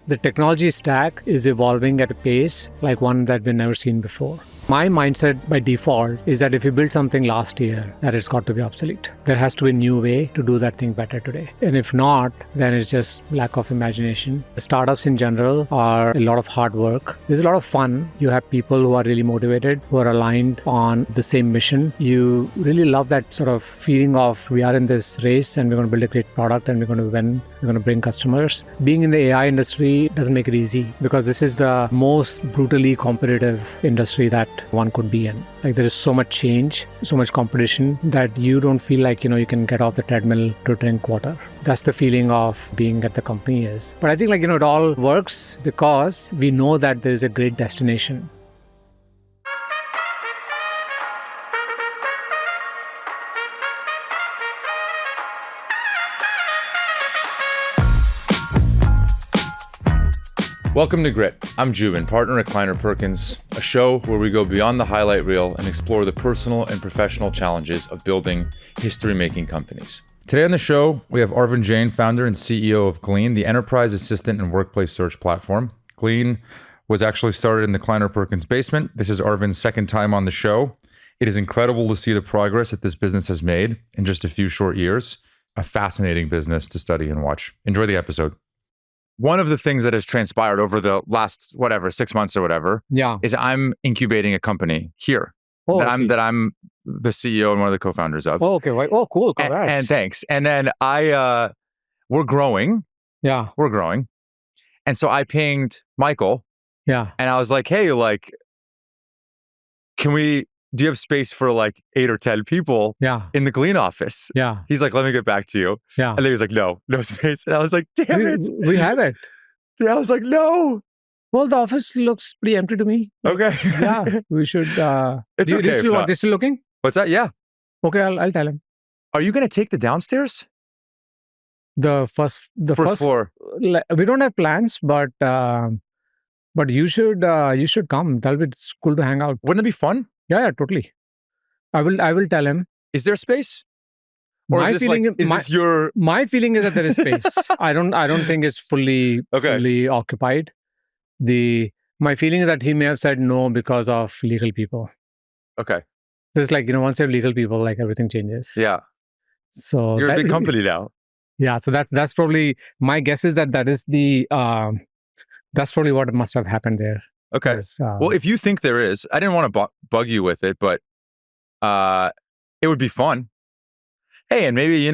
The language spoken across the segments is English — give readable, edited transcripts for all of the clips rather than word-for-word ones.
The technology stack is evolving at a pace like one that we've never seen before. My mindset by default is that if you build something last year, that it's got to be obsolete. There has to be a new way to do that thing better today. And if not, then it's just lack of imagination. Startups in general are a lot of hard work. There's a lot of fun. You have people who are really motivated, who are aligned on the same mission. You really love that sort of feeling of we are in this race and we're going to build a great product and we're going to win. We're going to bring customers. Being in the AI industry doesn't make it easy because this is the most brutally competitive industry that one could be in. Like there is so much change, so much competition that you don't feel like, you can get off the treadmill to drink water. That's the feeling of being at the company is. But I think it all works because we know that there is a great destination. Welcome to Grit. I'm Joubin, partner at Kleiner Perkins, a show where we go beyond the highlight reel and explore the personal and professional challenges of building history-making companies. Today on the show, we have Arvind Jain, founder and CEO of Glean, the enterprise assistant and workplace search platform. Glean was actually started in the Kleiner Perkins basement. This is Arvind's second time on the show. It is incredible to see the progress that this business has made in just a few short years. A fascinating business to study and watch. Enjoy the episode. One of the things that has transpired over the last, 6 months or whatever, is I'm incubating a company here that I'm the CEO and one of the co-founders of. Oh, okay. Oh, cool. Congrats. And thanks. And then we're growing. Yeah. We're growing. And so I pinged Michael. Yeah. And I was like, hey, do you have space for 8 or 10 people in the Glean office? Yeah. He's like, let me get back to you. Yeah. And then he was like, no space. And I was like, damn it. We have it. I was like, no. Well, the office looks pretty empty to me. Okay. Yeah. We should. It's okay. They're still looking? What's that? Yeah. Okay. I'll tell him. Are you going to take the downstairs? The first floor. We don't have plans, but you should come. That'll be cool to hang out. Wouldn't it be fun? Yeah, totally. I will tell him. Is there space? Or My is this your... My feeling is that there is space. I don't think it's fully occupied. My feeling is that he may have said no because of legal people. Okay. There's once you have legal people, everything changes. Yeah. So you're a big company now. Yeah. So that's probably, my guess is that is the, that's probably what must have happened there. Okay. Well, if you think there is, I didn't want to bug you with it, but it would be fun. Hey, and maybe,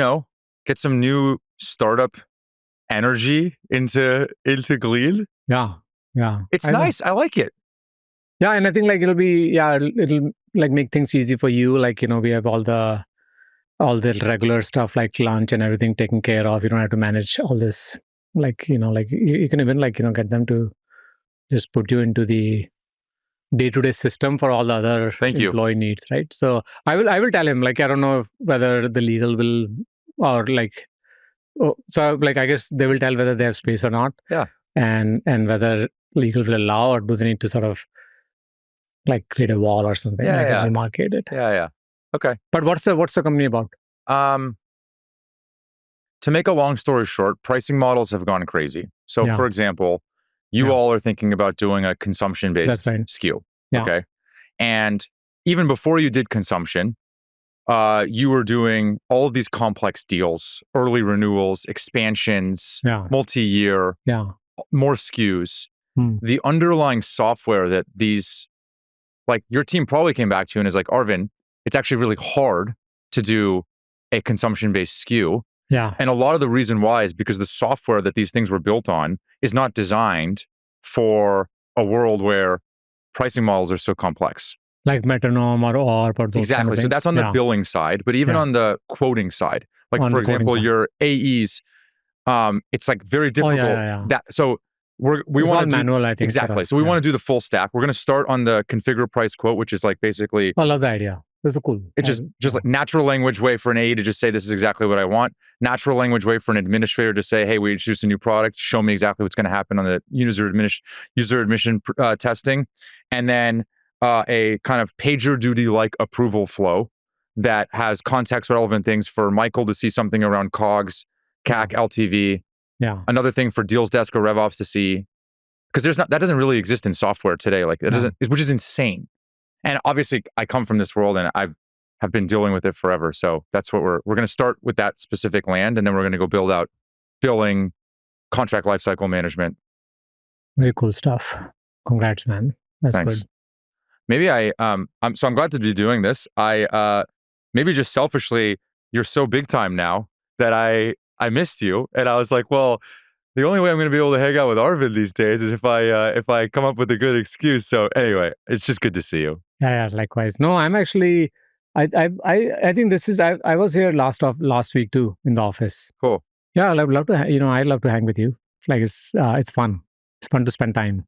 get some new startup energy into Glean. Yeah. Yeah. It's nice. I like it. Yeah. And I think it'll make things easy for you. We have all the regular stuff like lunch and everything taken care of. You don't have to manage all this. You can even get them to just put you into the day-to-day system for all the other employee needs, right? So I will tell him, I don't know whether the legal will, or I guess they will tell whether they have space or not. Yeah. And whether legal will allow, or do they need to sort of create a wall or something? Yeah. Market it. Yeah. Okay. But what's the company about? To make a long story short, pricing models have gone crazy. So for example, you all are thinking about doing a consumption-based SKU, okay? And even before you did consumption, you were doing all of these complex deals, early renewals, expansions, multi-year, more SKUs. The underlying software that these, your team probably came back to you and is like, Arvind, it's actually really hard to do a consumption-based SKU. Yeah. And a lot of the reason why is because the software that these things were built on is not designed for a world where pricing models are so complex. Like metronome or those exactly. Kind of so that's on the billing side, but even on the quoting side, for example, your AEs, it's very difficult. So we want to do manual, I think. Exactly. So we want to do the full stack. We're going to start on the configure price quote, which is basically. I love the idea. This is cool. It's just natural language way for an AE to just say, this is exactly what I want. Natural language way for an administrator to say, hey, we introduced a new product. Show me exactly what's going to happen on the user admission testing. And then a kind of PagerDuty-like approval flow that has context relevant things for Michael to see something around COGS, CAC, LTV, Yeah. Another thing for deals desk or RevOps to see, because that doesn't really exist in software today. Like it doesn't, which is insane. And obviously, I come from this world, and I have been dealing with it forever. So that's what we're going to start with, that specific land, and then we're going to go build out billing, contract lifecycle management. Very cool stuff. Congrats, man. That's Thanks. good. Maybe I'm glad to be doing this. Maybe just selfishly, you're so big time now that I missed you, and I was like, well, the only way I'm going to be able to hang out with Arvind these days is if I come up with a good excuse. So anyway, it's just good to see you. Yeah, likewise. No, I'm actually, I think this is, I was here last week too in the office. Cool. Yeah, I'd love to, I'd love to hang with you. Like it's fun. It's fun to spend time.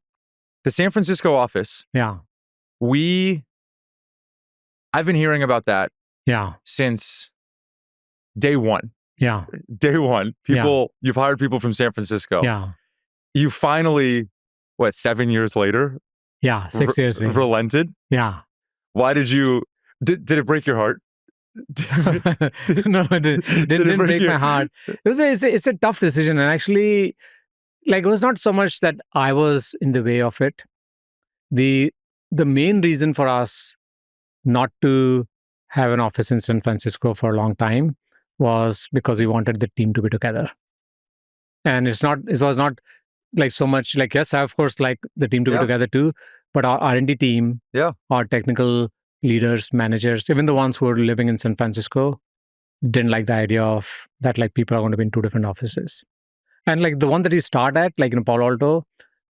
The San Francisco office. Yeah. I've been hearing about that. Yeah. Since day one. Yeah. Day one. You've hired people from San Francisco. Yeah. You finally, 7 years later? Yeah, 6 years later. Relented? Yeah. Why did it break your heart? No, it didn't break my heart. It's a tough decision. And actually, like, it was not so much that I was in the way of it. The main reason for us not to have an office in San Francisco for a long time was because we wanted the team to be together. And it was not like so much like, yes, I of course like the team to be together too, but our R&D team, our technical leaders, managers, even the ones who are living in San Francisco didn't like the idea of that, like people are going to be in two different offices. And like the one that you start at, like in Palo Alto,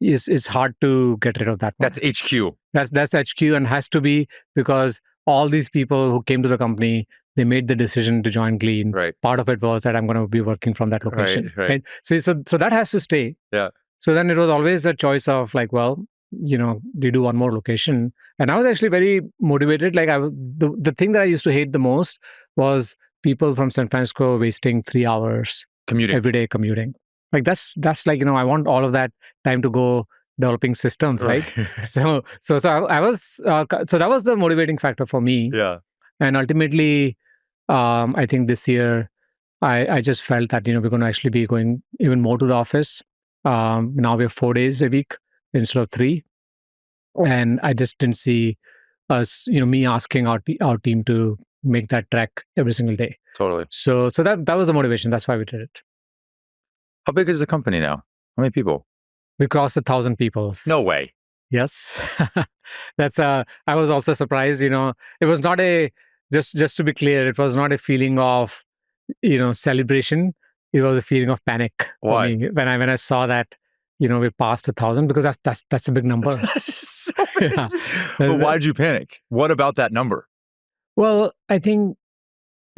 is hard to get rid of that one. That's HQ. That's HQ, and has to be, because all these people who came to the company, they made the decision to join Glean. Right. Part of it was that I'm going to be working from that location. Right. So that has to stay. Yeah. So then it was always a choice of like, well, do you do one more location? And I was actually very motivated. Like the thing that I used to hate the most was people from San Francisco wasting 3 hours every day commuting. Like that's like, I want all of that time to go developing systems, right? So I was so that was the motivating factor for me. Yeah. And ultimately, I think this year, I just felt that we're going to actually be going even more to the office. Now we have 4 days a week instead of 3, and I just didn't see us, me asking our team to make that trek every single day. Totally. So that was the motivation. That's why we did it. How big is the company now? How many people? We crossed 1,000 people. No way. Yes. That's I was also surprised, it was not just to be clear, it was not a feeling of, celebration. It was a feeling of panic for me when I saw that, we passed 1,000, because that's a big number. So yeah. But why did you panic? What about that number? Well, I think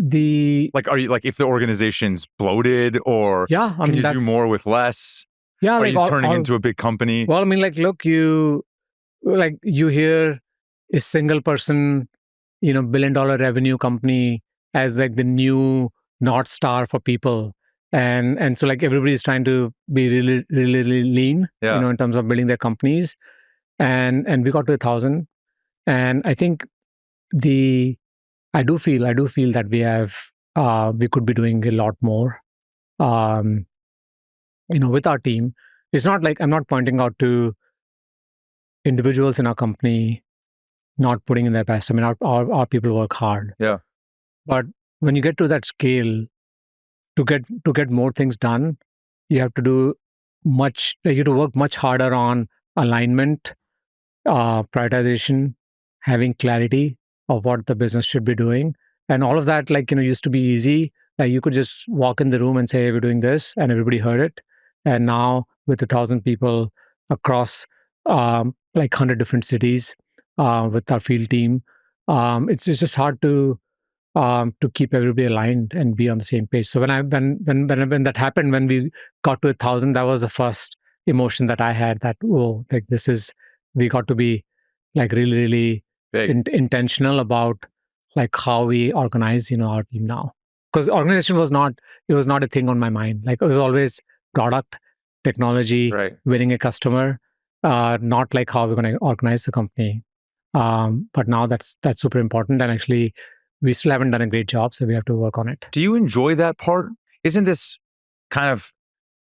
are you if the organization's bloated, or can you do more with less? Yeah, are you turning into a big company? Well, I mean, look, you hear a single person, $1 billion revenue company as like the new North Star for people. And so everybody's trying to be really, really, really lean, in terms of building their companies. And we got to 1,000. And I think I do feel that we could be doing a lot more, with our team. It's not like I'm not pointing out to individuals in our company not putting in their best. I mean, our people work hard. Yeah. But when you get to that scale, to get more things done, you have to do you have to work much harder on alignment, prioritization, having clarity of what the business should be doing. And all of that, used to be easy. You could just walk in the room and say, hey, we're doing this, and everybody heard it. And now with 1,000 people across 100 different cities, with our field team, it's just hard to keep everybody aligned and be on the same page. So when that happened, when we got to 1,000, that was the first emotion that I had. That we got to be really, really intentional about how we organize our team now. Because organization was not a thing on my mind. It was always product, technology, winning a customer, not how we're going to organize the company. But now that's super important, and actually we still haven't done a great job, so we have to work on it. Do you enjoy that part? Isn't this kind of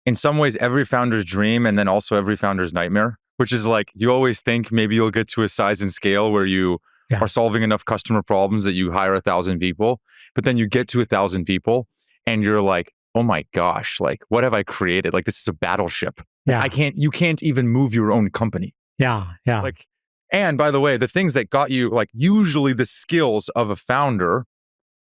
in some ways every founder's dream and then also every founder's nightmare, which is like you always think maybe you'll get to a size and scale where you are solving enough customer problems that you hire 1,000 people, but then you get to 1,000 people and you're like, oh my gosh, like what have I created? Like this is a battleship. Like, you can't even move your own company. Yeah. Like, and by the way, the things that got you, like usually the skills of a founder.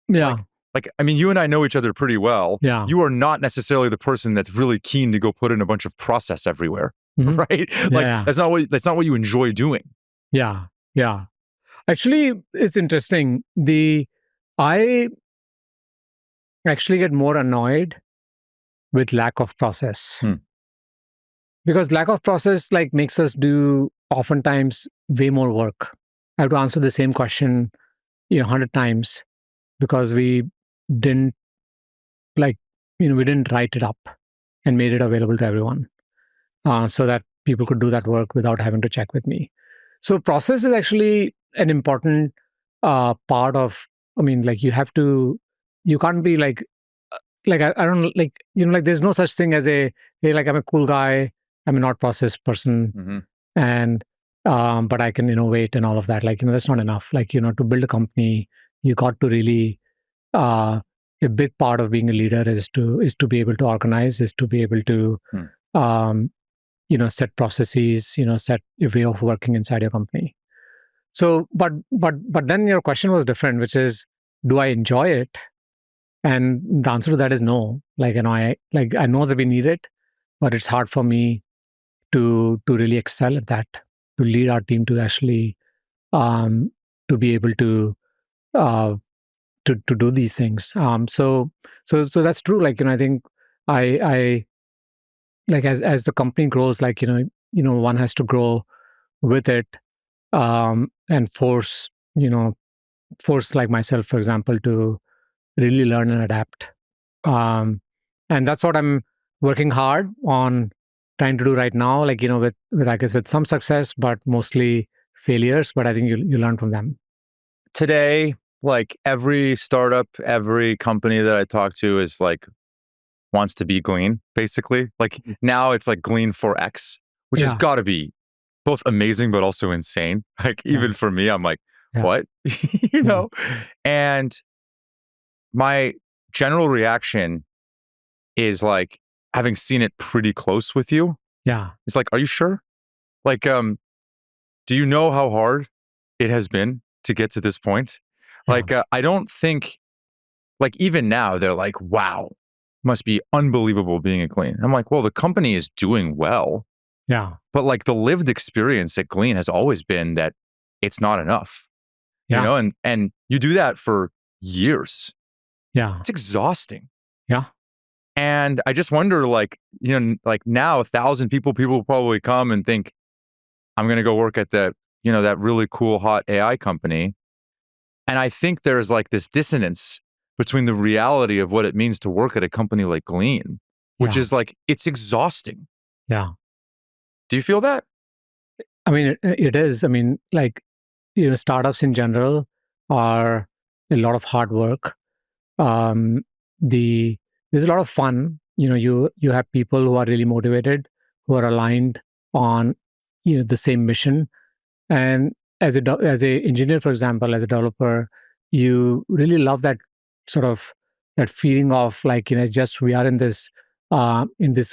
Yeah. Like, I mean, you and I know each other pretty well. Yeah. You are not necessarily the person that's really keen to go put in a bunch of process everywhere, right? Like that's not what you enjoy doing. Yeah. Actually, it's interesting. I actually get more annoyed with lack of process. Because lack of process like makes us do oftentimes way more work. I have to answer the same question 100 times because we didn't we didn't write it up and made it available to everyone so that people could do that work without having to check with me. So process is actually an important part of, you can't be I don't there's no such thing as hey, I'm a cool guy, I'm a not process person, and but I can innovate and all of that. That's not enough. To build a company, you got to really a big part of being a leader is to be able to organize, is to be able to set processes, set a way of working inside your company. So, but then your question was different, which is, do I enjoy it? And the answer to that is no. I know that we need it, but it's hard for me to really excel at that, to lead our team to actually to be able to do these things. So that's true. I think I as the company grows, one has to grow with it, and force like myself, for example, to really learn and adapt. And that's what I'm working hard on trying to do right now. With I guess with some success, but mostly failures. But I think you learn from them. Today, like every startup, every company that I talk to is like wants to be Glean, basically. Like now it's like Glean 4X, which has got to be both amazing but also insane. Like even for me, I'm like, what? know? And my general reaction is like, having seen it pretty close with you. Yeah. It's like, are you sure? Like, do you know how hard it has been to get to this point? Like, I don't think, like even now they're like, wow, must be unbelievable being at Glean. I'm like, well, the company is doing well. Yeah. But like the lived experience at Glean has always been that it's not enough. You know, and you do that for years. Yeah. It's exhausting. Yeah. And I just wonder, like, like now 1,000 people will probably come and think, I'm going to go work at that, that really cool, hot AI company. And I think there's like this dissonance between the reality of what it means to work at a company like Glean, which is like, it's exhausting. Yeah. Do you feel that? I mean, it is. I mean, startups in general are a lot of hard work. There's a lot of fun. You have people who are really motivated, who are aligned on the same mission. And as a engineer, for example, as a developer, you really love that sort of that feeling of just we are in this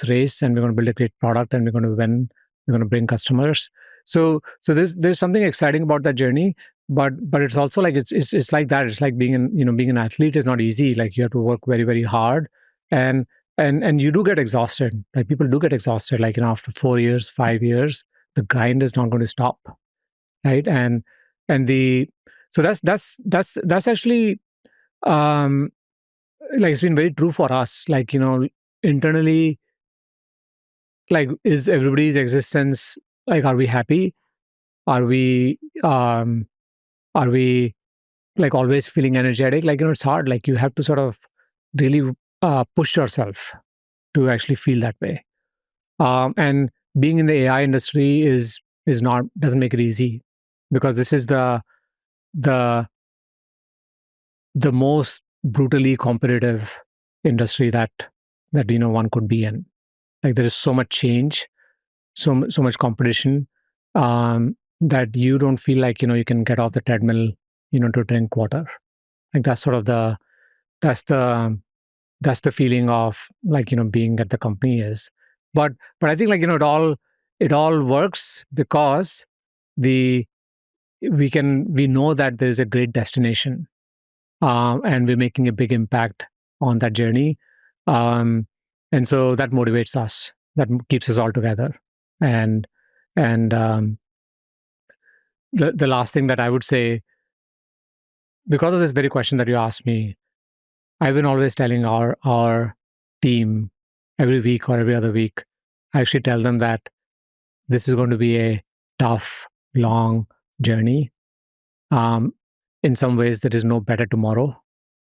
race, and we're going to build a great product, and we're going to win. We're going to bring customers. So there's something exciting about that journey. But it's also like it's like that. It's like being an athlete is not easy. Like you have to work very, very hard, and you do get exhausted. Like people do get exhausted. After 4 years, 5 years, the grind is not going to stop, right? And so that's actually it's been very true for us. Internally, is everybody's existence are we happy? Are we always feeling energetic? It's hard. You have to sort of really push yourself to actually feel that way. And being in the AI industry doesn't make it easy, because this is the most brutally competitive industry that one could be in. Like there is so much change, so much competition, that you don't feel like you can get off the treadmill, to drink water. Like that's sort of that's the that's the feeling of like being at the company is. But I think like it all works because the we know that there is a great destination, and we're making a big impact on that journey, um, and so that motivates us, that keeps us all together. And and the last thing that I would say, because of this very question that you asked me, I've been always telling our team every week or every other week. I actually tell them that this is going to be a tough, long journey. Um, in some ways, there is no better tomorrow.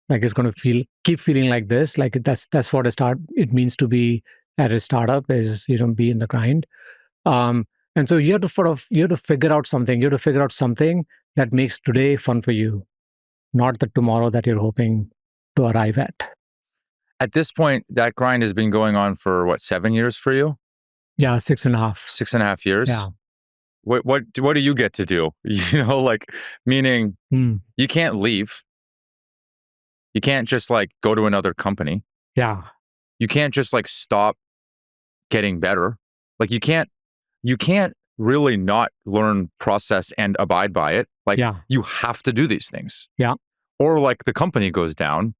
Like it's going to keep feeling like this. Like that's what it means to be at a startup, is be in the grind. Um, and so you have to figure out something. You have to figure out something that makes today fun for you, not the tomorrow that you're hoping to arrive at. At this point, that grind has been going on for what, 7 years for you? Yeah, 6.5. 6.5 years? Yeah. What do you get to do? Like, meaning you can't leave. You can't just like go to another company. Yeah. You can't just like stop getting better. Like you can't really not learn process and abide by it. Like you have to do these things. Yeah. Or like the company goes down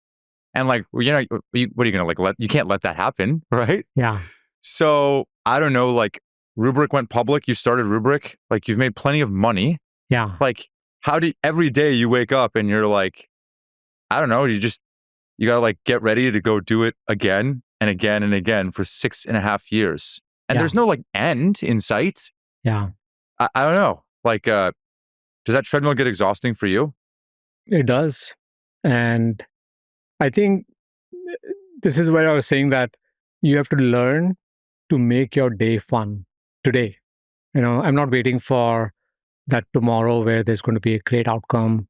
and like, what are you going to like you can't let that happen, right? Yeah. So I don't know, like Rubrik went public, you started Rubrik, like you've made plenty of money. Yeah. Like every day you wake up and you're like, I don't know, you got to like get ready to go do it again and again and again for 6.5 years. And there's no like end in sight. Yeah. I don't know. Like, does that treadmill get exhausting for you? It does. And I think this is where I was saying that you have to learn to make your day fun today. I'm not waiting for that tomorrow where there's going to be a great outcome,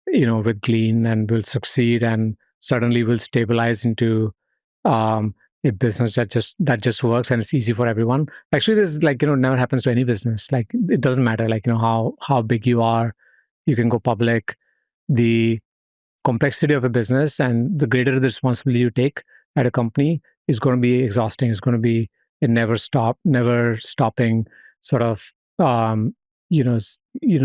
with Glean, and we'll succeed and suddenly we'll stabilize into a business that just works and it's easy for everyone. Actually, this like never happens to any business. Like it doesn't matter like how big you are, you can go public. The complexity of a business and the greater the responsibility you take at a company is going to be exhausting. It's going to be a never stopping sort of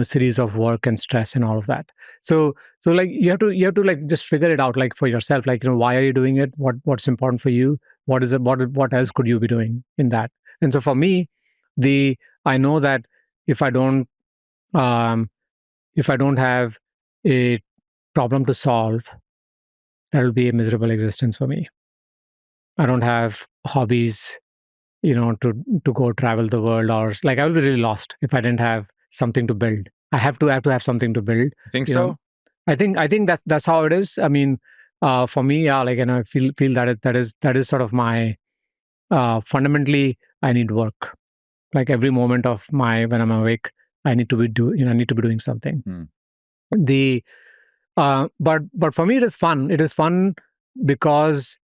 series of work and stress and all of that. So like you have to like just figure it out like for yourself, like why are you doing it, what's important for you, what is it, what else could you be doing in that. And so for me, I know that if I don't have a problem to solve, that will be a miserable existence for me. I don't have hobbies, to go travel the world, or like I will be really lost if I didn't have something to build. I have to have something to build. You think so? I think that's how it is. I mean, for me, yeah, like I feel that is sort of my fundamentally I need work. Like every moment of when I'm awake, I need to be doing something. The but for me it is fun. It is fun because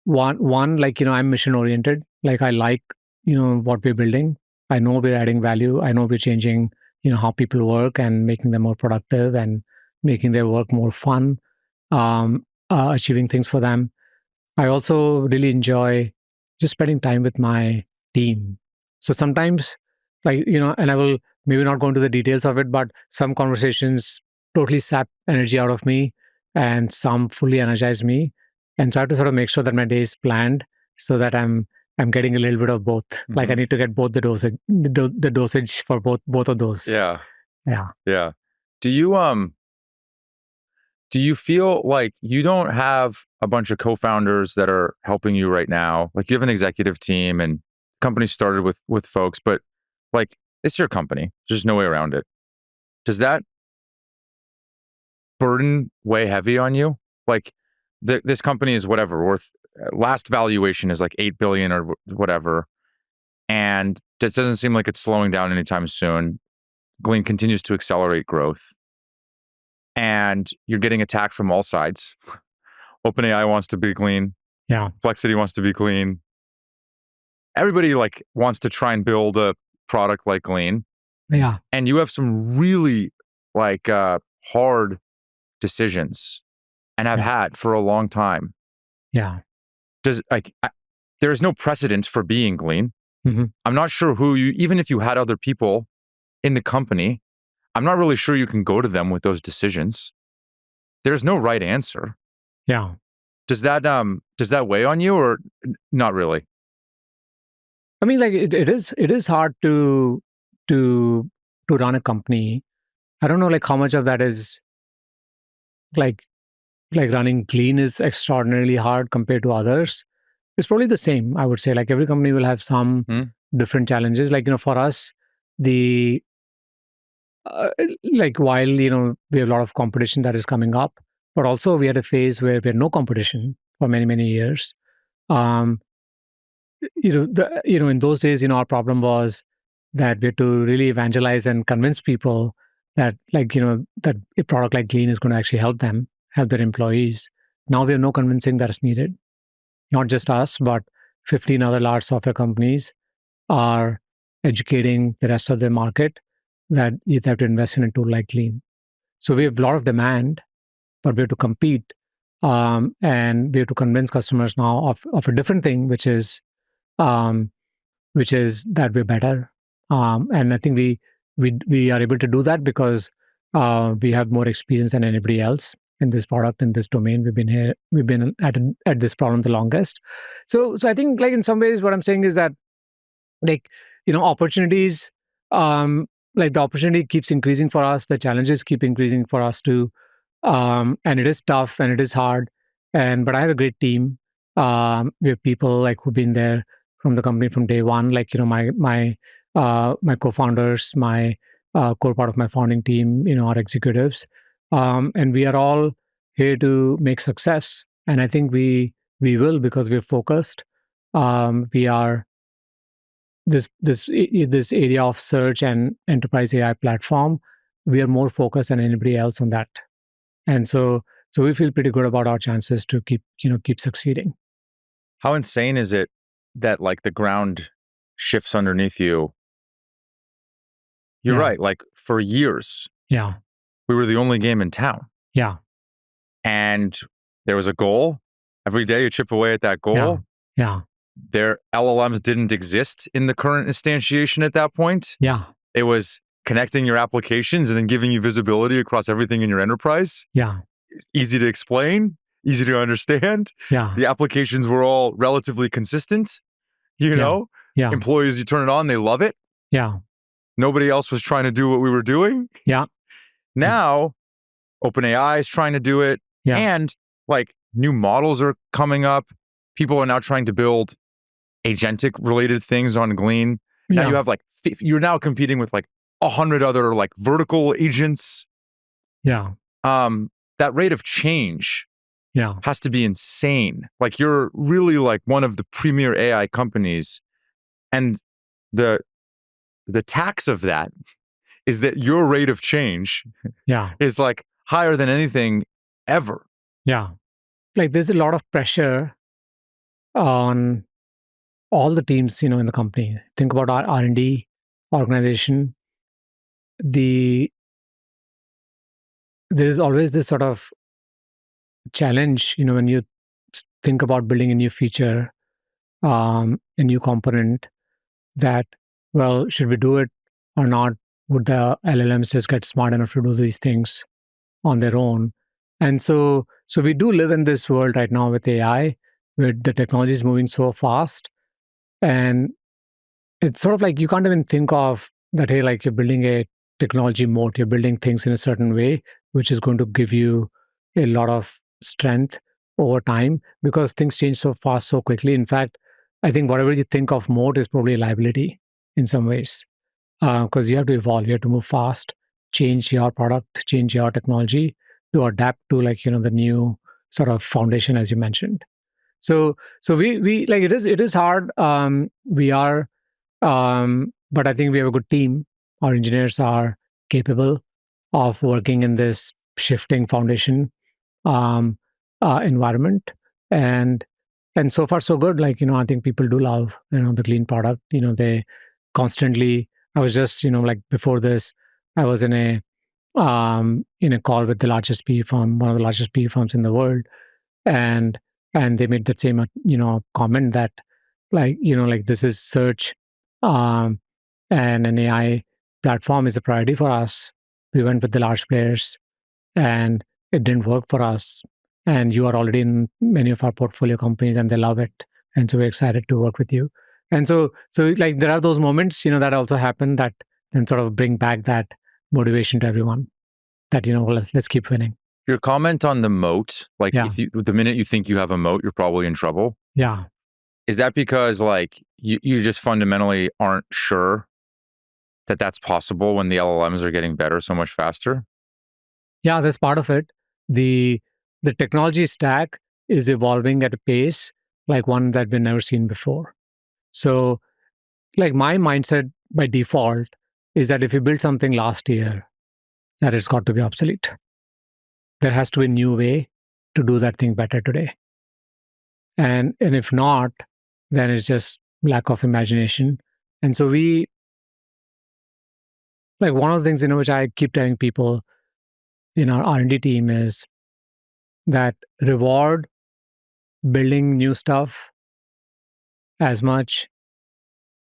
one like I'm mission oriented. Like I like what we're building. I know we're adding value. I know we're changing how people work and making them more productive and making their work more fun, achieving things for them. I also really enjoy just spending time with my team. So sometimes, like, and I will maybe not go into the details of it, but some conversations totally sap energy out of me and some fully energize me. And so I have to sort of make sure that my day is planned so that I'm getting a little bit of both. Like I need to get both the dosage for both of those. Yeah. Do you feel like you don't have a bunch of co-founders that are helping you right now? Like you have an executive team and company started with folks, but like it's your company. There's no way around it. Does that burden weigh heavy on you? Like this company is whatever worth, last valuation is like 8 billion or whatever. And it doesn't seem like it's slowing down anytime soon. Glean continues to accelerate growth. And you're getting attacked from all sides. OpenAI wants to be Glean. Yeah. Flexity wants to be Glean. everybody like wants to try and build a product like Glean, Yeah. and you have some really like hard decisions, and have Yeah. had for a long time. Yeah. There is no precedent for being Glean. Mm-hmm. I'm not sure who you, even if you had other people in the company, I'm not really sure you can go to them with those decisions. There's no right answer. Yeah. Does that weigh on you, or not really? I mean, like it is hard to run a company. I don't know like how much of that is like running Glean is extraordinarily hard compared to others. It's probably the same. I would say like every company will have some different challenges. Like for us, the like while we have a lot of competition that is coming up, but also we had a phase where we had no competition for many years. Um, in those days, our problem was that we had to really evangelize and convince people that that a product like Glean is going to actually help them, help their employees. Now we have no convincing that is needed. Not just us, but 15 other large software companies are educating the rest of the market that you have to invest in a tool like Glean. So we have a lot of demand, but we have to compete, and we have to convince customers now of a different thing, which is that we're better. And I think we are able to do that because we have more experience than anybody else in this product, in this domain. We've been at this problem the longest. So I think like in some ways what I'm saying is that like opportunities, like the opportunity keeps increasing for us, the challenges keep increasing for us too, and it is tough and it is hard, but I have a great team. We have people like who've been there from the company from day one, like my co-founders, my core part of my founding team, our executives, and we are all here to make success, and I think we will, because we're focused. We are this area of search and enterprise AI platform. We are more focused than anybody else on that, and so we feel pretty good about our chances to keep succeeding. How insane is it that like the ground shifts underneath you? You're Yeah. right. Like for years, Yeah. we were the only game in town. Yeah. And there was a goal. Every day you chip away at that goal. Yeah. Their LLMs didn't exist in the current instantiation at that point. Yeah. It was connecting your applications and then giving you visibility across everything in your enterprise. Yeah. Easy to explain, easy to understand. Yeah. The applications were all relatively consistent. Yeah. Employees, you turn it on, they love it. Yeah. Nobody else was trying to do what we were doing. Yeah. Now, OpenAI is trying to do it. Yeah. And like new models are coming up. People are now trying to build agentic related things on Glean. Now you have like, you're now competing with like 100 other like vertical agents. Yeah. That rate of change has to be insane. Like you're really like one of the premier AI companies. And the tax of that is that your rate of change is like higher than anything ever. Yeah. Like there's a lot of pressure on all the teams, in the company. Think about our R&D organization. There is always this sort of challenge, when you think about building a new feature, a new component, that, well, should we do it or not? Would the LLMs just get smart enough to do these things on their own? And so we do live in this world right now with AI, where the technology is moving so fast. And it's sort of like you can't even think of that, hey, like you're building a technology moat, you're building things in a certain way, which is going to give you a lot of strength over time, because things change so fast, so quickly. In fact, I think whatever you think of moat is probably a liability in some ways, because you have to evolve, you have to move fast, change your product, change your technology to adapt to the new sort of foundation, as you mentioned. So we like it is hard. We are, but I think we have a good team. Our engineers are capable of working in this shifting foundation environment, and And so far so good. Like, I think people do love, the Glean product. They constantly, I was just, like before this, I was in a call with the largest PE firm, one of the largest PE firms in the world. And they made that same, comment that like this is search, um, and an AI platform is a priority for us. We went with the large players and it didn't work for us. And you are already in many of our portfolio companies and they love it. And so we're excited to work with you. And so like there are those moments, that also happen that then sort of bring back that motivation to everyone that, well, let's keep winning. Your comment on the moat, like Yeah. if the minute you think you have a moat, you're probably in trouble. Yeah. Is that because like you just fundamentally aren't sure that that's possible when the LLMs are getting better so much faster? Yeah, that's part of it. The technology stack is evolving at a pace like one that we've never seen before. So like my mindset by default is that if you built something last year, that it's got to be obsolete. There has to be a new way to do that thing better today. And if not, then it's just lack of imagination. And so we like one of the things, which I keep telling people in our R&D team is that reward building new stuff as much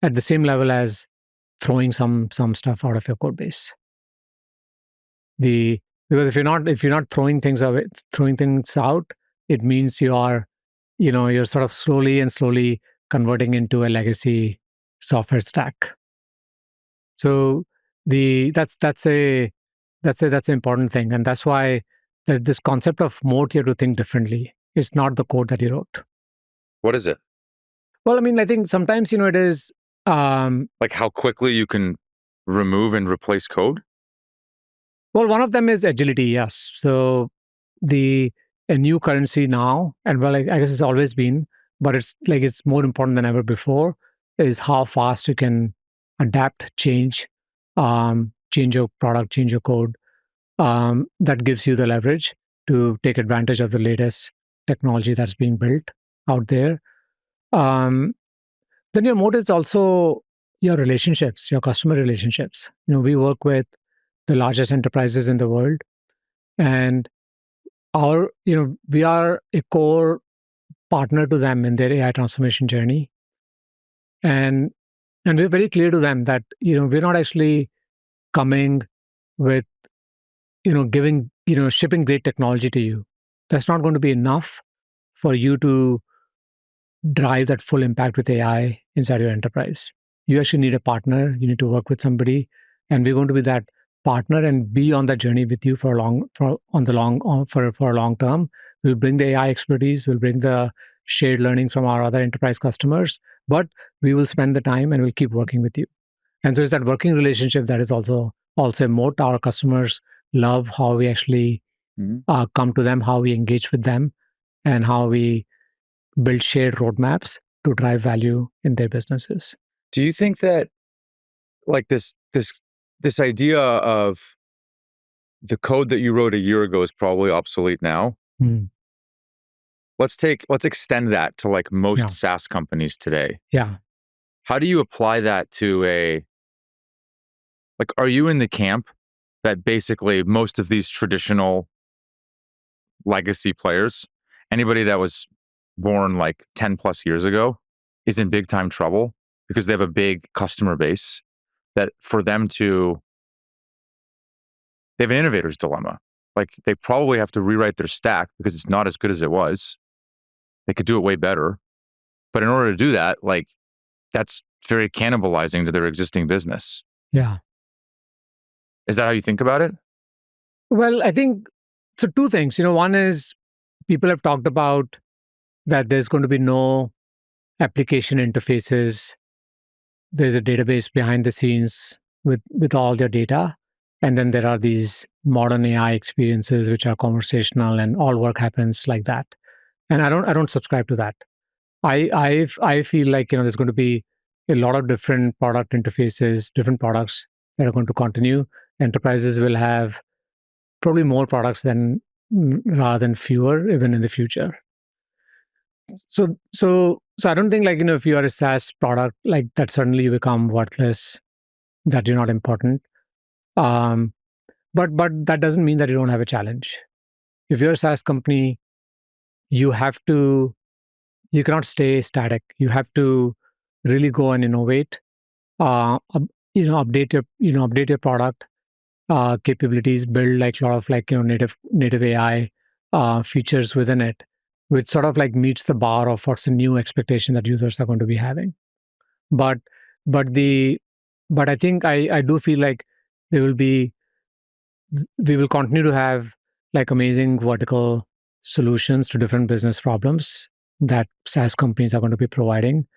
at the same level as throwing some stuff out of your code base. Because if you're not throwing things away, throwing things out, it means you are, you're sort of slowly converting into a legacy software stack. So that's an important thing, and that's why this concept of moat you have to think differently. It's not the code that you wrote. What is it? Well, I mean, I think sometimes it is like how quickly you can remove and replace code. Well, one of them is agility. Yes, so a new currency now, and well, I guess it's always been, but it's more important than ever before. Is how fast you can adapt, change your product, change your code. That gives you the leverage to take advantage of the latest technology that's being built out there. Then your moat is also your relationships, your customer relationships. We work with the largest enterprises in the world, and we are a core partner to them in their AI transformation journey. And we're very clear to them that, we're not actually coming with, giving, shipping great technology to you. That's not going to be enough for you to drive that full impact with AI inside your enterprise. You actually need a partner. You need to work with somebody, and we're going to be that partner and be on that journey with you for a long term. We'll bring the AI expertise. We'll bring the shared learnings from our other enterprise customers, but we will spend the time and we'll keep working with you. And so it's that working relationship that is also a moat. Our customers love how we actually come to them, how we engage with them, and how we build shared roadmaps to drive value in their businesses. Do you think that like this idea of the code that you wrote a year ago is probably obsolete now? Let's extend that to like most SaaS companies today. Yeah. How do you apply that to are you in the camp that basically most of these traditional legacy players, anybody that was born like 10 plus years ago, is in big time trouble because they have a big customer base that for them to, they have an innovator's dilemma. Like they probably have to rewrite their stack because it's not as good as it was. They could do it way better. But in order to do that, like that's very cannibalizing to their existing business. Yeah. Is that how you think about it? Well, I think, so two things. One is people have talked about that there's going to be no application interfaces. There's a database behind the scenes with all their data. And then there are these modern AI experiences which are conversational and all work happens like that. And I don't subscribe to that. I feel like there's going to be a lot of different product interfaces, different products that are going to continue. Enterprises will have probably more products rather than fewer, even in the future. So I don't think like, if you are a SaaS product, like that suddenly you become worthless, that you're not important. Um, but that doesn't mean that you don't have a challenge. If you're a SaaS company, you have to, you cannot stay static. You have to really go and innovate, update your product capabilities, build like a lot of like, native AI features within it, which sort of like meets the bar of what's the new expectation that users are going to be having. But but the but I think I do feel like there will be we will continue to have like amazing vertical solutions to different business problems that SaaS companies are going to be providing.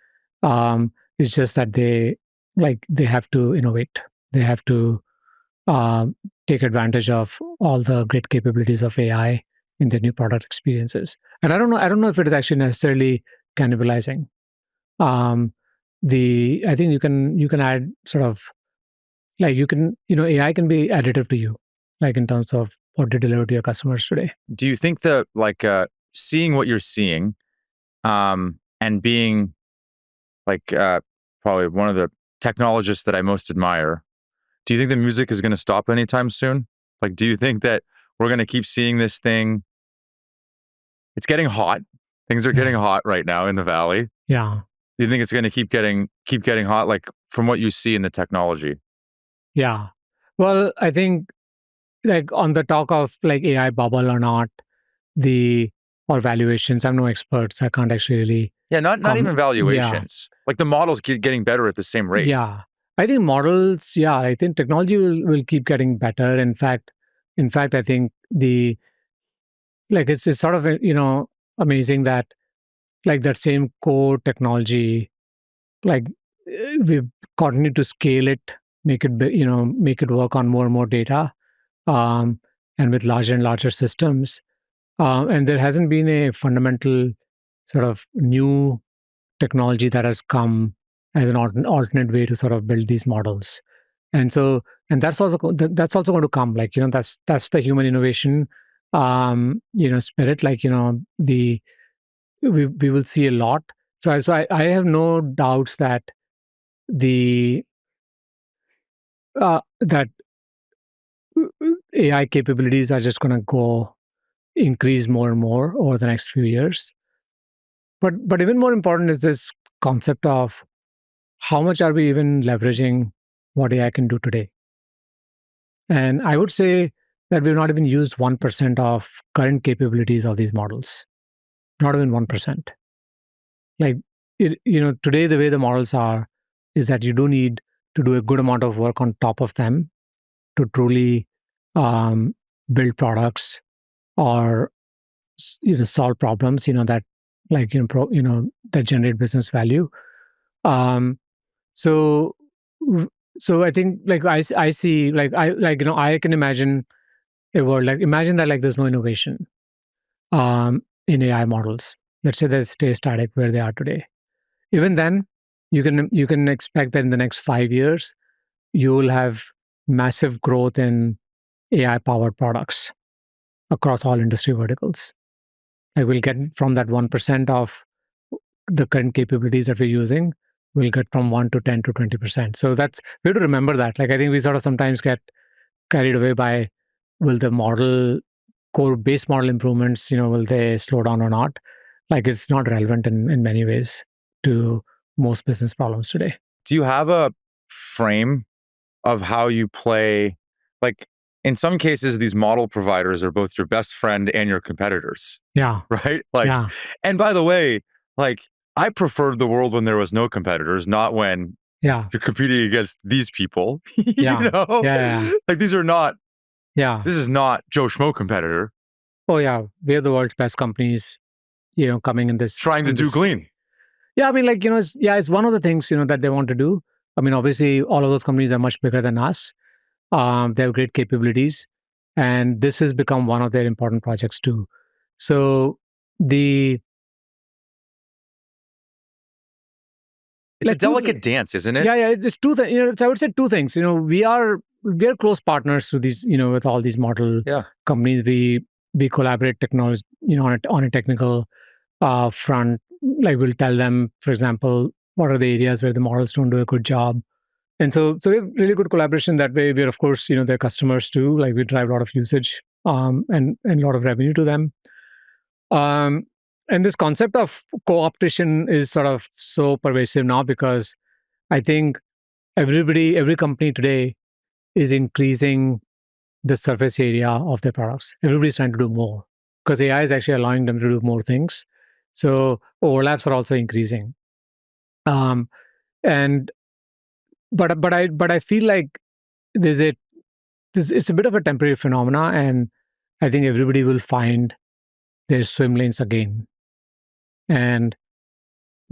It's just that they have to innovate. They have to uh, take advantage of all the great capabilities of AI in their new product experiences. And I don't know if it is actually necessarily cannibalizing. Um, the I think you can add sort of like AI can be additive to you, like in terms of what you deliver to your customers today. Do you think that like seeing what you're seeing, and being like probably one of the technologists that I most admire, do you think the music is going to stop anytime soon? Like, do you think that we're going to keep seeing this thing? It's getting hot. Things are getting hot right now in the valley. Yeah. Do you think it's going to keep getting hot? Like from what you see in the technology? Yeah. Well, I think like on the talk of like AI bubble or not, or valuations. I'm no expert, so I can't actually really. Yeah, not even Yeah. valuations. Like the models getting better at the same rate. Yeah. I think models, yeah, I think technology will keep getting better. In fact, I think it's sort of, amazing that like that same core technology, like we continue to scale it, make it work on more and more data, um, and with larger and larger systems. And there hasn't been a fundamental sort of new technology that has come as an alternate way to sort of build these models. And that's also that's also going to come. Like, that's the human innovation, spirit. Like, we will see a lot. So I have no doubts that the that AI capabilities are just going to go increase more and more over the next few years. But even more important is this concept of how much are we even leveraging what AI can do today? And I would say that we've not even used 1% of current capabilities of these models. Not even 1%. Like, today the way the models are is that you do need to do a good amount of work on top of them to truly um, build products or solve problems, that like that generate business value. Um, so so I think like I see like I can imagine a world, like imagine that like there's no innovation in AI models. Let's say they stay static where they are today. Even then, you can expect that in the next 5 years you will have massive growth in AI powered products across all industry verticals. Like we'll get from that 1% of the current capabilities that we're using, we'll get from 1 to 10 to 20%. So that's, we have to remember that. Like I think we sort of sometimes get carried away by, will the model, core base model improvements, will they slow down or not? Like it's not relevant in many ways to most business problems today. Do you have a frame of how you play? Like in some cases, these model providers are both your best friend and your competitors. Yeah. Right? Like, Yeah. and by the way, like I preferred the world when there was no competitors, not when Yeah. you're competing against these people. Yeah. Yeah. Like these are not, Yeah. this is not Joe Schmo competitor Oh yeah. We're the world's best companies, coming in this. trying to do Glean. Yeah, I mean, like, it's one of the things, that they want to do. I mean, obviously, all of those companies are much bigger than us. They have great capabilities. And this has become one of their important projects too. So It's a delicate dance, isn't it? Yeah, it's two things. So I would say two things. We are close partners to these, with all these model companies. We collaborate technology, on a technical front we'll tell them, for example, what are the areas where the models don't do a good job. And so we have really good collaboration that way. We're, of course, their customers too. Like, we drive a lot of usage and a lot of revenue to them. And this concept of co-optation is sort of so pervasive now, because I think every company today is increasing the surface area of their products. Everybody's trying to do more because AI is actually allowing them to do more things. So overlaps are also increasing. And but I feel like it's a bit of a temporary phenomena, and I think everybody will find their swim lanes again. And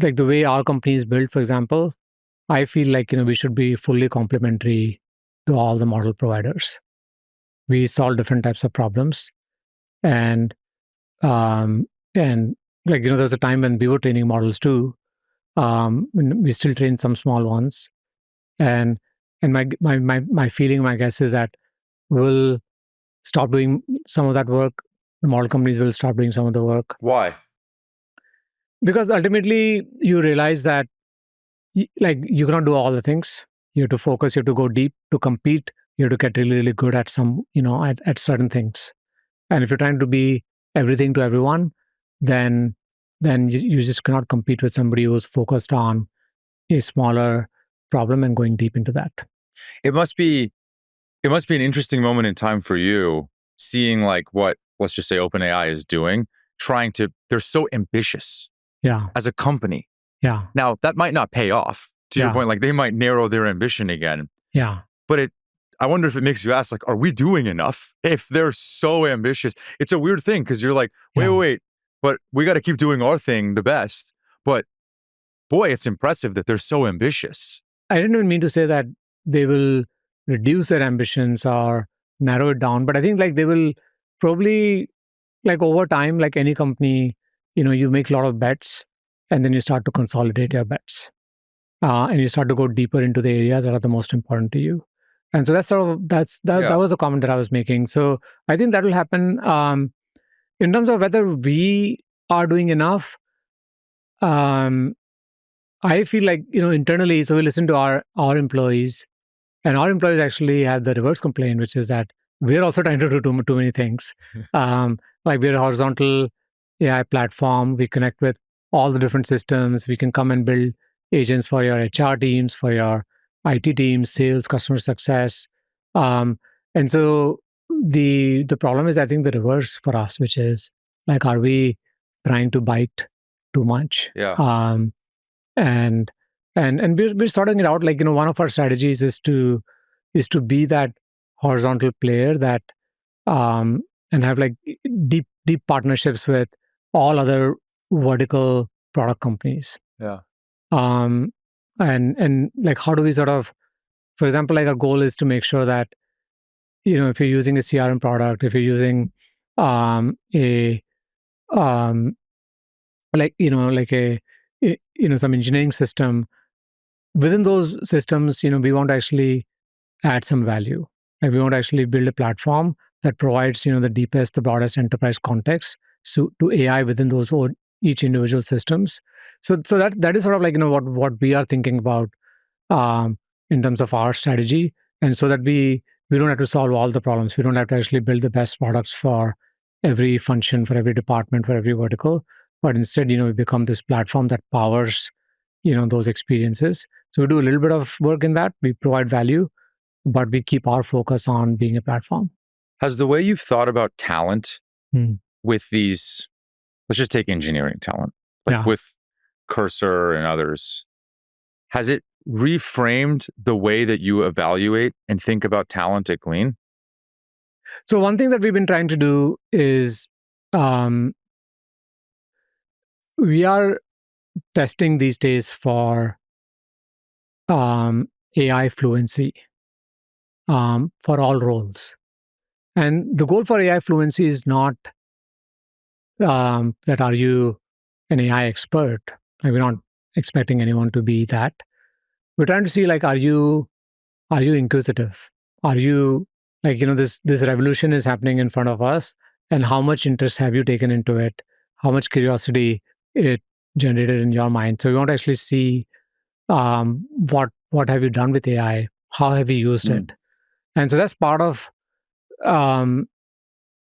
like the way our company is built, for example, I feel like we should be fully complementary to all the model providers. We solve different types of problems, and like there was a time when we were training models too. When we still train some small ones, and my feeling, my guess is that we'll stop doing some of that work. The model companies will stop doing some of the work. Why? Because ultimately you realize that you cannot do all the things. You have to focus, you have to go deep to compete. You have to get really, really good at some, at certain things. And if you're trying to be everything to everyone, then you just cannot compete with somebody who's focused on a smaller problem and going deep into that. It must be an interesting moment in time for you, seeing like what, let's just say, OpenAI is doing, they're so ambitious as a company. Yeah. Now, that might not pay off, to your point, like they might narrow their ambition again. Yeah. But I wonder if it makes you ask, like, are we doing enough if they're so ambitious? It's a weird thing because you're like, wait, but we got to keep doing our thing the best. But boy, it's impressive that they're so ambitious. I didn't even mean to say that they will reduce their ambitions or narrow it down, but I think like they will probably, like over time, like any company, you make a lot of bets and then you start to consolidate your bets. And you start to go deeper into the areas that are the most important to you. And so that was the comment that I was making. So I think that will happen. In terms of whether we are doing enough, I feel like, internally, so we listen to our employees, and our employees actually have the reverse complaint, which is that we're also trying to do too many things. Like, we're a horizontal AI platform. We connect with all the different systems. We can come and build agents for your HR teams, for your IT teams, sales, customer success. And so the problem is, I think, the reverse for us, which is like, are we trying to bite too much? Yeah. And we're sorting it out. Like, one of our strategies is to be that horizontal player that and have like deep partnerships with all other vertical product companies. Yeah. And like, how do we sort of, for example, like our goal is to make sure that, if you're using a CRM product, if you're using some engineering system, within those systems, we want to actually add some value. Like, we want to actually build a platform that provides, the deepest, the broadest enterprise context to AI within those each individual systems. So that is sort of like, what we are thinking about in terms of our strategy. And so that we don't have to solve all the problems. We don't have to actually build the best products for every function, for every department, for every vertical. But instead, we become this platform that powers, those experiences. So we do a little bit of work in that. We provide value, but we keep our focus on being a platform. Has the way you've thought about talent with these, let's just take engineering talent, like with Cursor and others, has it reframed the way that you evaluate and think about talent at Glean? So one thing that we've been trying to do is we are testing these days for AI fluency for all roles. And the goal for AI fluency is not that are you an AI expert? Like, we're not expecting anyone to be that. We're trying to see, like, are you inquisitive? Are you like, this revolution is happening in front of us, and how much interest have you taken into it? How much curiosity it generated in your mind. So we want to actually see what have you done with AI, how have you used it, and so that's part of um,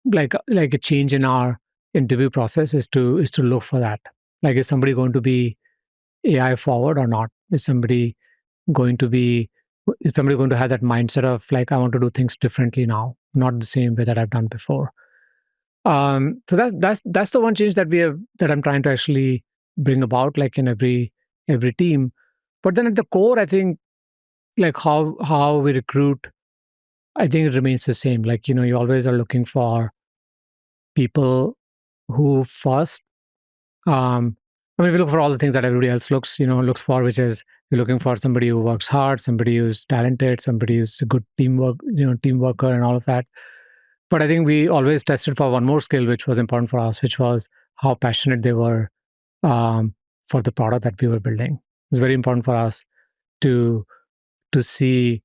like a change in our interview process is to look for that. Like, is somebody going to be AI forward or not? Going to be is somebody going to have that mindset of like, I want to do things differently now, not the same way that I've done before? So that's the one change that I'm trying to actually bring about, like in every team. But then at the core, I think like how we recruit, I think it remains the same. Like, you always are looking for people who first, I mean, we look for all the things that everybody else looks for, which is we're looking for somebody who works hard, somebody who's talented, somebody who's a good team worker and all of that. But I think we always tested for one more skill, which was important for us, which was how passionate they were for the product that we were building. It was very important for us to see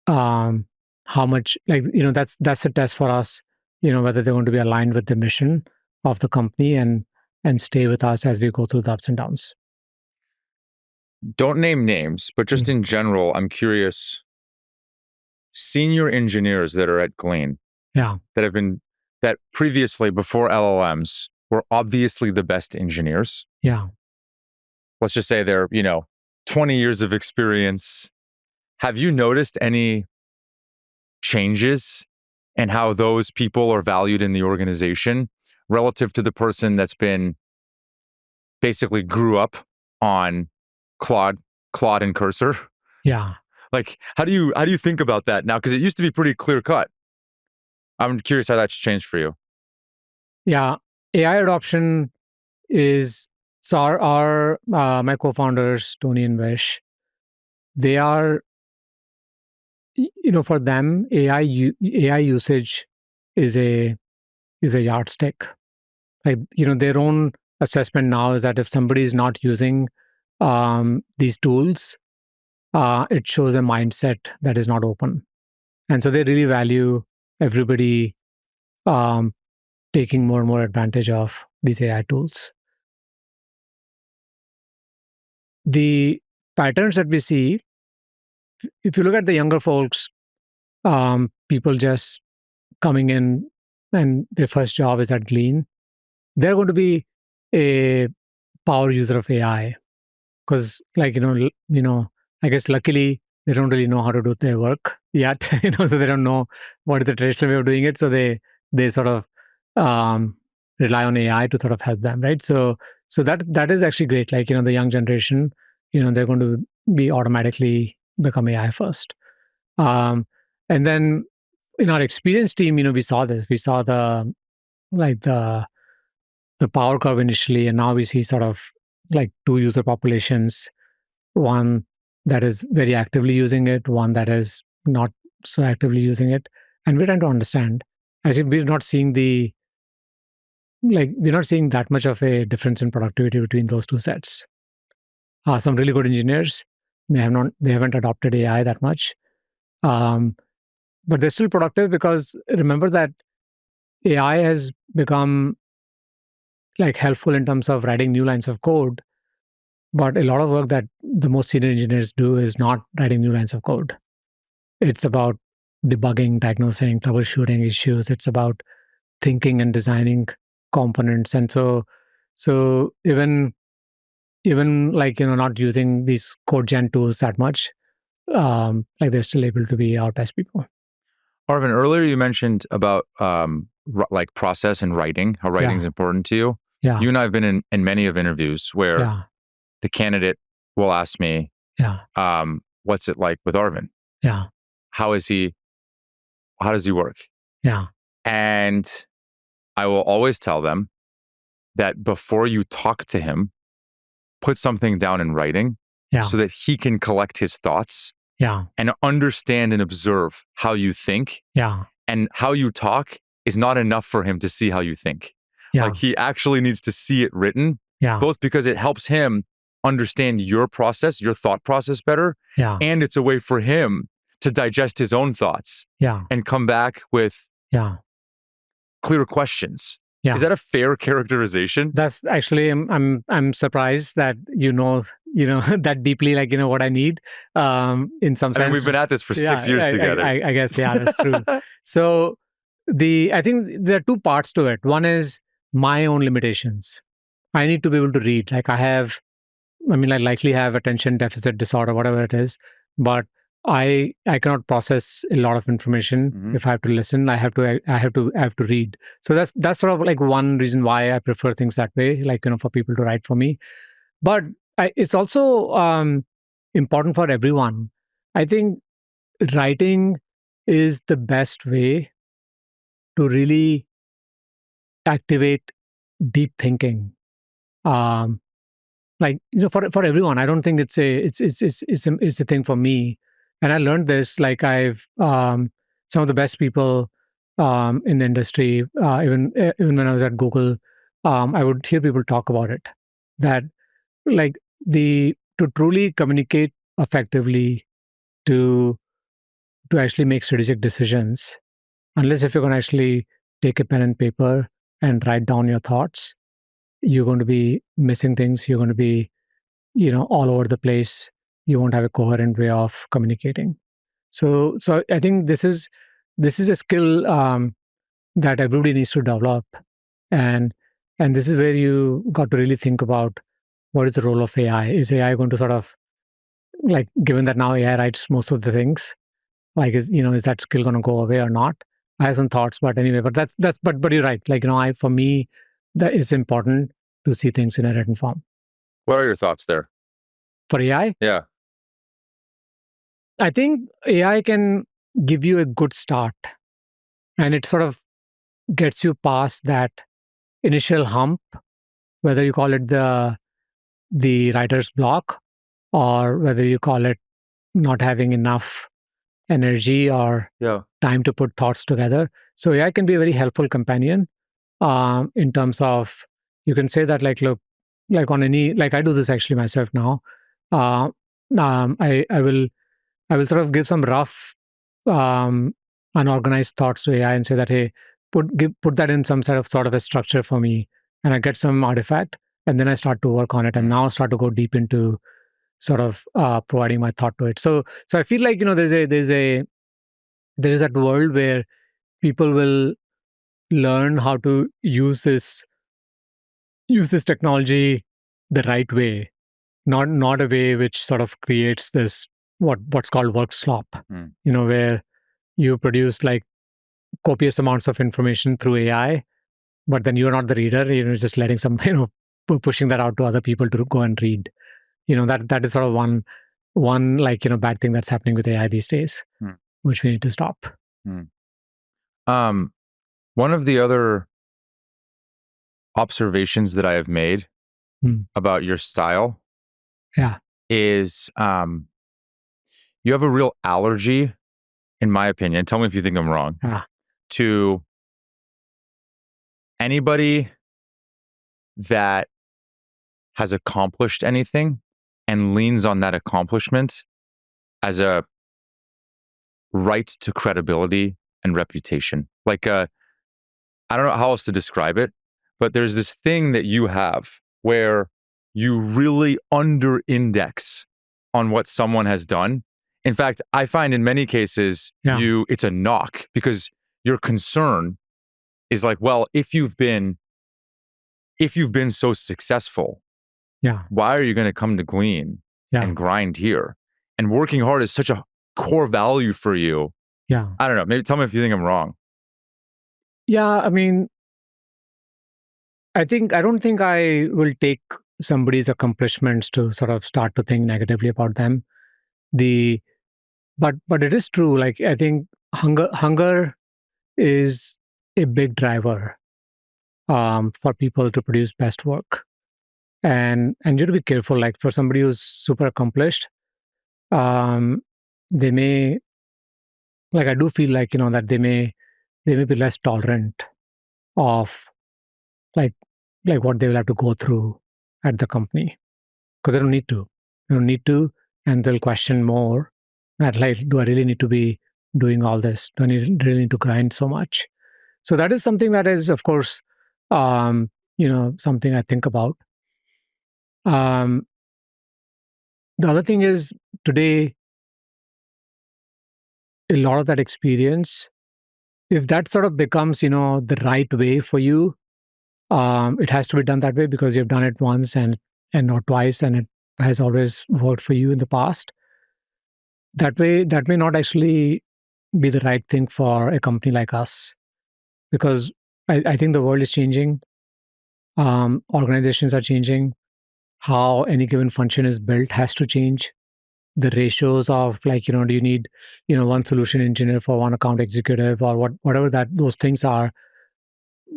how much, like, that's a test for us, whether they're going to be aligned with the mission of the company and stay with us as we go through the ups and downs. Don't name names, but just in general, I'm curious, senior engineers that are at Glean, that previously, before LLMs, were obviously the best engineers. Yeah. Let's just say they're, 20 years of experience. Have you noticed any changes in how those people are valued in the organization relative to the person that's been basically grew up on Claude and Cursor? Yeah. Like, how do you think about that now? Because it used to be pretty clear cut. I'm curious how that's changed for you. Yeah. AI adoption is, so our my co-founders, Tony and Vish, they are, for them, AI usage is a yardstick. Like, their own assessment now is that if somebody is not using these tools, it shows a mindset that is not open. And so they really value everybody taking more and more advantage of these AI tools. The patterns that we see, if you look at the younger folks, people just coming in and their first job is at Glean, they're going to be a power user of AI because, like, I guess luckily they don't really know how to do their work yet, so they don't know what is the traditional way of doing it. So they sort of rely on AI to sort of help them, right? So that is actually great. Like, the young generation, they're going to be automatically become AI first. And then in our experience team, we saw this. We saw the power curve initially, and now we see sort of like two user populations, one that is very actively using it, one that is not so actively using it. And we're trying to understand. Actually, we're not seeing that much of a difference in productivity between those two sets. Some really good engineers, they haven't adopted AI that much. But they're still productive because remember that AI has become like helpful in terms of writing new lines of code. But a lot of work that the most senior engineers do is not writing new lines of code. It's about debugging, diagnosing, troubleshooting issues. It's about thinking and designing components. And so even like, not using these code gen tools that much, like they're still able to be our best people. Arvind, earlier you mentioned about like process and writing, how writing is important to you. Yeah. You and I have been in many of interviews where the candidate will ask me, what's it like with Arvind? Yeah. How does he work? Yeah. And I will always tell them that before you talk to him, put something down in writing so that he can collect his thoughts and understand and observe how you think. And how you talk is not enough for him to see how you think. Like, he actually needs to see it written, both because it helps him understand your process, your thought process better, and it's a way for him to digest his own thoughts and come back with clear questions Yeah. Is that a fair characterization? That's actually I'm surprised that that deeply, like what I need in some I mean, sense. we've been at this for Yeah, 6 years together. I guess that's true. So I think there are two parts to it. One is my own limitations. I need to be able to read. Like I likely have attention deficit disorder, whatever it is, but I cannot process a lot of information. Mhm. If I have to listen. I have to read. So that's sort of like one reason why I prefer things that way. Like for people to write for me, but it's also important for everyone. I think writing is the best way to really activate deep thinking. Um, for everyone. I don't think it's a thing for me. And I learned this, like I've some of the best people in the industry, even when I was at Google, I would hear people talk about it, that like the to truly communicate effectively, to actually make strategic decisions, unless if you're going to actually take a pen and paper and write down your thoughts, you're going to be missing things. You're going to be all over the place. You won't have a coherent way of communicating. So I think this is a skill that everybody needs to develop, and this is where you got to really think about what is the role of AI. Is AI going to sort of, like, given that now AI writes most of the things, like is that skill going to go away or not? I have some thoughts, but anyway, but but you're right. Like I for me, that is important to see things in a written form. What are your thoughts there? For AI, Yeah. I think AI can give you a good start, and it sort of gets you past that initial hump, whether you call it the writer's block, or whether you call it not having enough energy or Yeah. time to put thoughts together. So AI can be a very helpful companion in terms of, you can say that, like, look, like on any, like I do this actually myself now. Uh, I will sort of give some rough, um, unorganized thoughts to AI and say that, hey, put that in some sort of a structure for me, and I get some artifact, and then I start to work on it, and now start to go deep into sort of providing my thought to it. So I feel like there is that world where people will learn how to use this technology the right way, not a way which sort of creates this what's called work slop, Mm. Where you produce like copious amounts of information through AI, but then you're not the reader. You're just letting some, pushing that out to other people to go and read. That is sort of one like bad thing that's happening with AI these days, which we need to stop. One of the other observations that I have made about your style, is you have a real allergy, in my opinion, tell me if you think I'm wrong, to anybody that has accomplished anything and leans on that accomplishment as a right to credibility and reputation. Like, I don't know how else to describe it, but there's this thing that you have where you really under-index on what someone has done. In fact, I find in many cases, it's a knock, because your concern is like, well, if you've been so successful, why are you going to come to Glean and grind here? And working hard is such a core value for you. I don't know. Maybe tell me if you think I'm wrong. I mean, I don't think I will take somebody's accomplishments to sort of start to think negatively about them. But it is true. Like, I think hunger is a big driver for people to produce best work, and you have to be careful. Like, for somebody who's super accomplished, they may, like, I do feel like that they may be less tolerant of like what they will have to go through at the company, because they don't need to. They don't need to, and they'll question more that, like, do I really need to be doing all this? Do I really need to grind so much? So that is something that is, of course, something I think about. Um, the other thing is today, a lot of that experience, if that sort of becomes, the right way for you, it has to be done that way because you've done it once and not twice, and it has always worked for you in the past. That way, that may not actually be the right thing for a company like us because I think the world is changing. Organizations are changing. How any given function is built has to change. The ratios of like, do you need, one solution engineer for one account executive or whatever that those things are,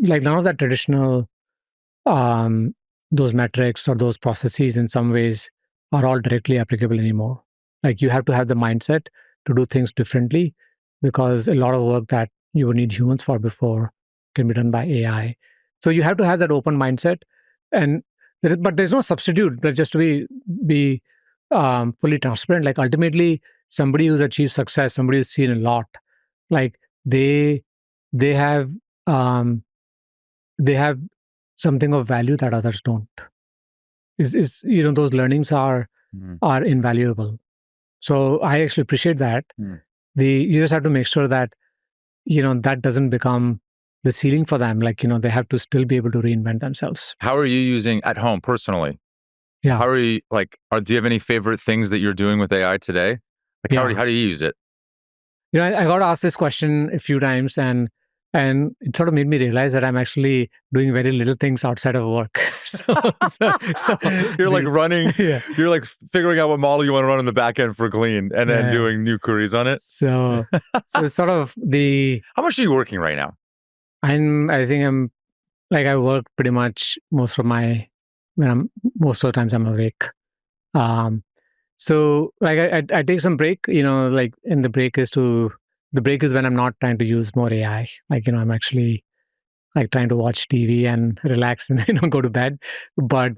like none of that traditional um, those metrics or those processes in some ways are all directly applicable anymore. Like you have to have the mindset to do things differently because a lot of work that you would need humans for before can be done by AI. So you have to have that open mindset, and but there's no substitute. But just to be fully transparent, like ultimately somebody who's achieved success, somebody who's seen a lot, like they have um, they have something of value that others don't. Is those learnings are invaluable. So I actually appreciate that. You just have to make sure that that doesn't become the ceiling for them. Like they have to still be able to reinvent themselves. How are you using at home personally? Yeah. How are you do you have any favorite things that you're doing with AI today? Like how do you use it? I got asked this question a few times, and it sort of made me realize that I'm actually doing very little things outside of work. so you're like running, yeah. You're like figuring out what model you want to run in the back end for Glean and then doing new queries on it. So sort of how much are you working right now? I think I'm like, I work pretty much most of the times I'm awake. So like I take some break, like in the break is when I'm not trying to use more AI. Like, I'm actually like trying to watch TV and relax and go to bed. But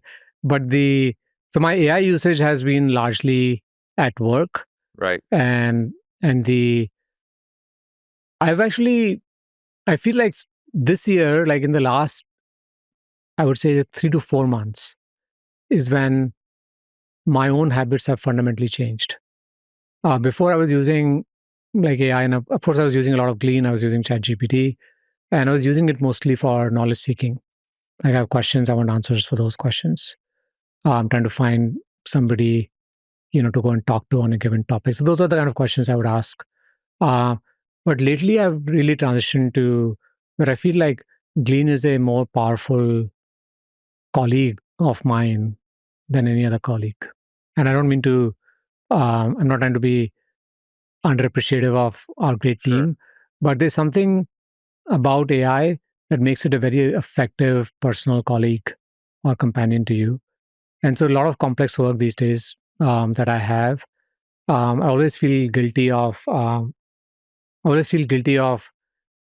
so my AI usage has been largely at work. Right. And I feel like this year, like in the last, I would say 3 to 4 months is when my own habits have fundamentally changed. Before I was using like AI, and of course I was using a lot of Glean, I was using ChatGPT, and I was using it mostly for knowledge seeking. Like I have questions, I want answers for those questions. I'm trying to find somebody, to go and talk to on a given topic. So those are the kind of questions I would ask. But lately I've really transitioned to where I feel like Glean is a more powerful colleague of mine than any other colleague. And I don't mean to, I'm not trying to be underappreciative of our great team, but there's something about AI that makes it a very effective personal colleague or companion to you. And so a lot of complex work these days that I have, I always feel guilty of,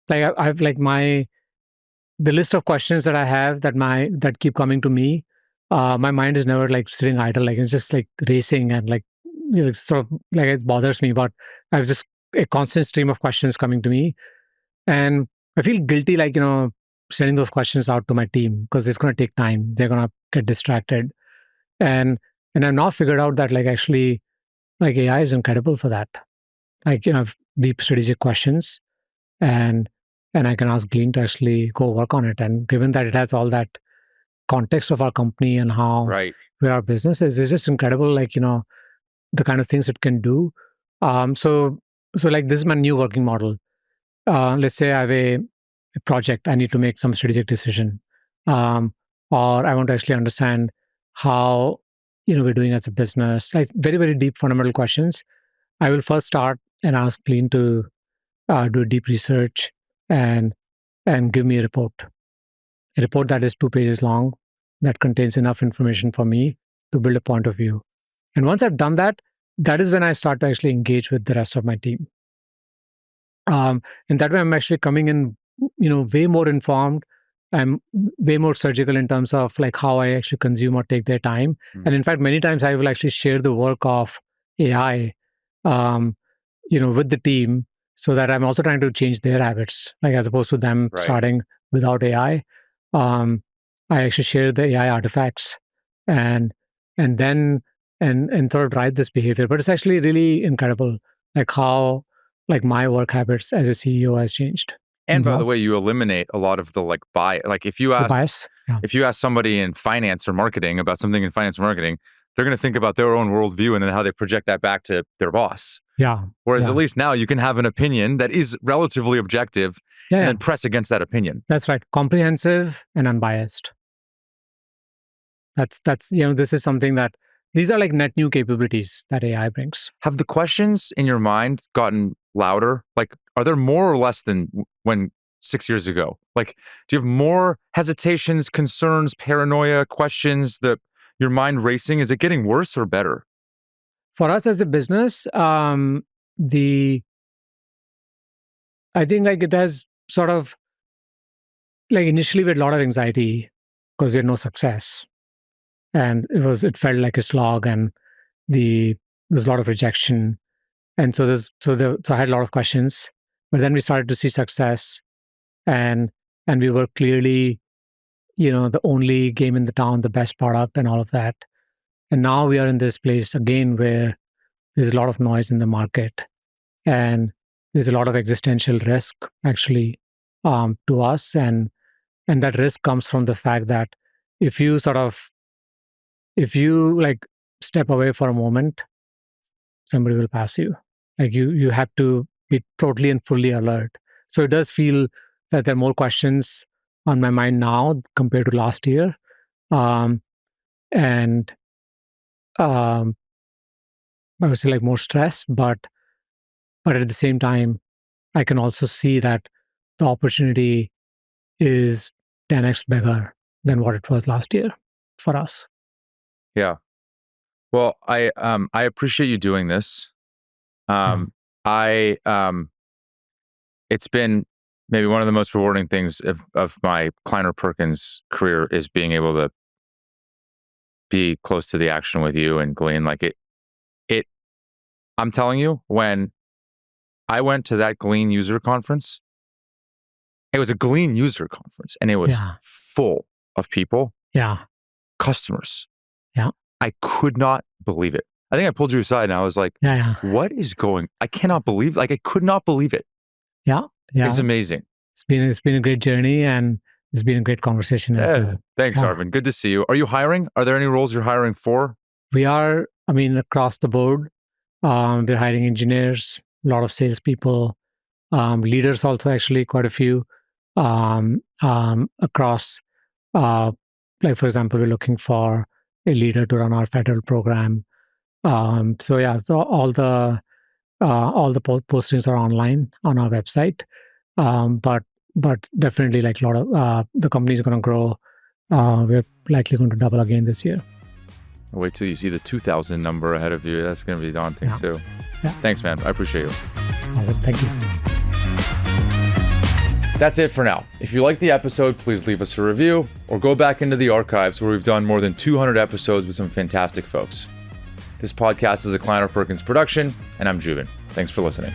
like I've like the list of questions that I have that keep coming to me. My mind is never like sitting idle, like it's just like racing and like, sort of like it bothers me, but I have just a constant stream of questions coming to me. And I feel guilty, like, sending those questions out to my team because it's going to take time. They're going to get distracted. And I've now figured out that like actually like AI is incredible for that. Like, deep strategic questions, and I can ask Glean to actually go work on it. And given that it has all that context of our company and how where our business is, it's just incredible, like, the kind of things it can do. So like this is my new working model. Let's say I have a project, I need to make some strategic decision, or I want to actually understand how we're doing as a business, like very very deep fundamental questions. I will first start and ask Glean to do deep research and give me a report that is 2 pages long that contains enough information for me to build a point of view. And once I've done that, that is when I start to actually engage with the rest of my team. And that way I'm actually coming in, way more informed. I'm way more surgical in terms of like how I actually consume or take their time. And in fact, many times I will actually share the work of AI, with the team, so that I'm also trying to change their habits, like as opposed to them starting without AI. I actually share the AI artifacts and then sort of drive this behavior. But it's actually really incredible, like how like my work habits as a CEO has changed. And by the way, you eliminate a lot of the bias. Like if you ask bias, if you ask somebody in finance or marketing about something in finance or marketing, they're going to think about their own worldview and then how they project that back to their boss. Yeah. Whereas at least now you can have an opinion that is relatively objective and then press against that opinion. That's right. Comprehensive and unbiased. That's this is something that these are like net new capabilities that AI brings. Have the questions in your mind gotten louder? Like, are there more or less than when 6 years ago? Like, do you have more hesitations, concerns, paranoia, questions that your mind racing? Is it getting worse or better? For us as a business, I think like it has sort of like initially we had a lot of anxiety because we had no success. And it felt like a slog, and there's a lot of rejection, and so I had a lot of questions. But then we started to see success, and we were clearly, the only game in the town, the best product, and all of that. And now we are in this place again where there's a lot of noise in the market, and there's a lot of existential risk actually to us, and that risk comes from the fact that if you like step away for a moment, somebody will pass you. Like you have to be totally and fully alert. So it does feel that there are more questions on my mind now compared to last year. And I would say like more stress, but at the same time, I can also see that the opportunity is 10x bigger than what it was last year for us. Yeah. Well, I appreciate you doing this. It's been maybe one of the most rewarding things of my Kleiner Perkins career is being able to be close to the action with you and Glean. Like it I'm telling you, when I went to that Glean user conference, it was a Glean user conference and it was full of people. Yeah. Customers. Yeah. I could not believe it. I think I pulled you aside and I was like, what is going? I cannot believe, I could not believe it. Yeah. It's amazing. It's been a great journey, and it's been a great conversation as well. Thanks, Arvind. Good to see you. Are you hiring? Are there any roles you're hiring for? We are, across the board. We're hiring engineers, a lot of salespeople, leaders also, actually quite a few across. Like for example, we're looking for a leader to run our federal program. So all the postings are online on our website. But definitely, like a lot of the companies are going to grow. We're likely going to double again this year. Wait till you see the 2,000 number ahead of you. That's going to be daunting too. Yeah. Thanks, man. I appreciate you. Awesome. Thank you. That's it for now. If you liked the episode, please leave us a review or go back into the archives where we've done more than 200 episodes with some fantastic folks. This podcast is a Kleiner Perkins production, and I'm Joubin. Thanks for listening.